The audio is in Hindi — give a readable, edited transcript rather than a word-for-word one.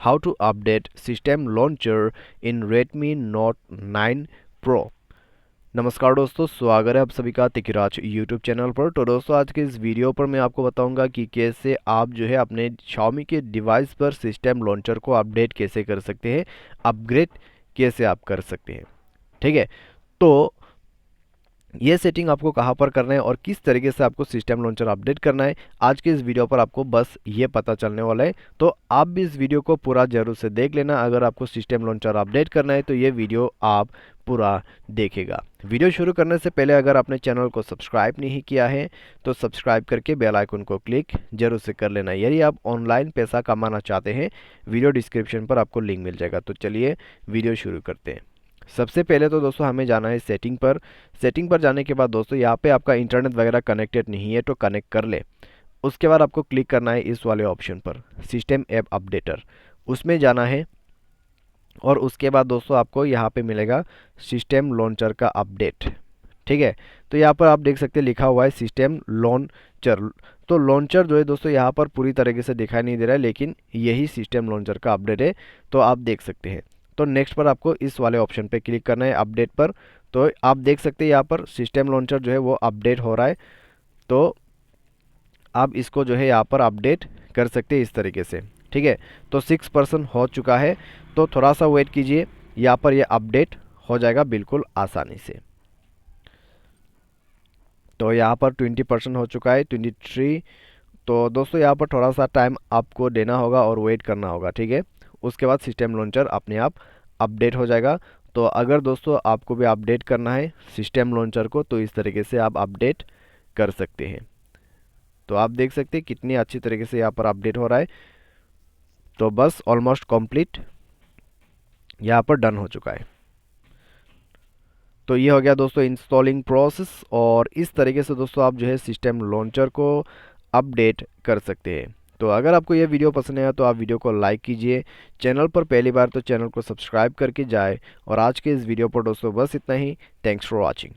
How to update system launcher in Redmi Note 9 Pro। नमस्कार दोस्तों, स्वागत है आप सभी का तिकिराज यूट्यूब चैनल पर। तो दोस्तों, आज के इस वीडियो पर मैं आपको बताऊंगा कि कैसे आप जो है अपने Xiaomi के डिवाइस पर सिस्टम लॉन्चर को अपडेट कैसे कर सकते हैं, अपग्रेड कैसे आप कर सकते हैं। ठीक है, तो ये सेटिंग आपको कहाँ पर करना है और किस तरीके से आपको सिस्टम लॉन्चर अपडेट करना है, आज के इस वीडियो पर आपको बस ये पता चलने वाला है। तो आप भी इस वीडियो को पूरा जरूर से देख लेना। अगर आपको सिस्टम लॉन्चर अपडेट करना है तो ये वीडियो आप पूरा देखेगा। वीडियो शुरू करने से पहले अगर आपने चैनल को सब्सक्राइब नहीं किया है तो सब्सक्राइब करके बेल आइकन को क्लिक जरूर से कर लेना। यदि आप ऑनलाइन पैसा कमाना चाहते हैं, वीडियो डिस्क्रिप्शन पर आपको लिंक मिल जाएगा। तो चलिए वीडियो शुरू करते हैं। सबसे पहले तो दोस्तों हमें जाना है सेटिंग पर। सेटिंग पर जाने के बाद दोस्तों यहाँ पे आपका इंटरनेट वगैरह कनेक्टेड नहीं है तो कनेक्ट कर ले। उसके बाद आपको क्लिक करना है इस वाले ऑप्शन पर, सिस्टम ऐप अपडेटर, उसमें जाना है। और उसके बाद दोस्तों आपको यहाँ पे मिलेगा सिस्टम लॉन्चर का अपडेट। ठीक है, तो यहाँ पर आप देख सकते हैं लिखा हुआ है सिस्टम लॉन्चर। तो लॉन्चर जो है दोस्तों यहाँ पर पूरी तरीके से दिखाई नहीं दे रहा है, लेकिन यही सिस्टम लॉन्चर का अपडेट है, तो आप देख सकते हैं। तो नेक्स्ट पर आपको इस वाले ऑप्शन पे क्लिक करना है, अपडेट पर। तो आप देख सकते हैं यहाँ पर सिस्टम लॉन्चर जो है वो अपडेट हो रहा है। तो आप इसको जो है यहाँ पर अपडेट कर सकते हैं इस तरीके से। ठीक है, तो 6% हो चुका है, तो थोड़ा सा वेट कीजिए, यहाँ पर ये अपडेट हो जाएगा बिल्कुल आसानी से। तो यहाँ पर 20% हो चुका है, 23। तो दोस्तों यहाँ पर थोड़ा सा टाइम आपको देना होगा और वेट करना होगा। ठीक है, उसके बाद सिस्टम लॉन्चर अपने आप अपडेट हो जाएगा। तो अगर दोस्तों आपको भी अपडेट करना है सिस्टम लॉन्चर को तो इस तरीके से आप अपडेट कर सकते हैं। तो आप देख सकते हैं कितनी अच्छी तरीके से यहाँ पर अपडेट हो रहा है। तो बस ऑलमोस्ट कंप्लीट यहाँ पर डन हो चुका है। तो ये हो गया दोस्तों इंस्टॉलिंग प्रोसेस, और इस तरीके से दोस्तों आप जो है सिस्टम लॉन्चर को अपडेट कर सकते हैं। तो अगर आपको ये वीडियो पसंद आया तो आप वीडियो को लाइक कीजिए, चैनल पर पहली बार तो चैनल को सब्सक्राइब करके जाए। और आज के इस वीडियो पर दोस्तों बस इतना ही। Thanks for watching.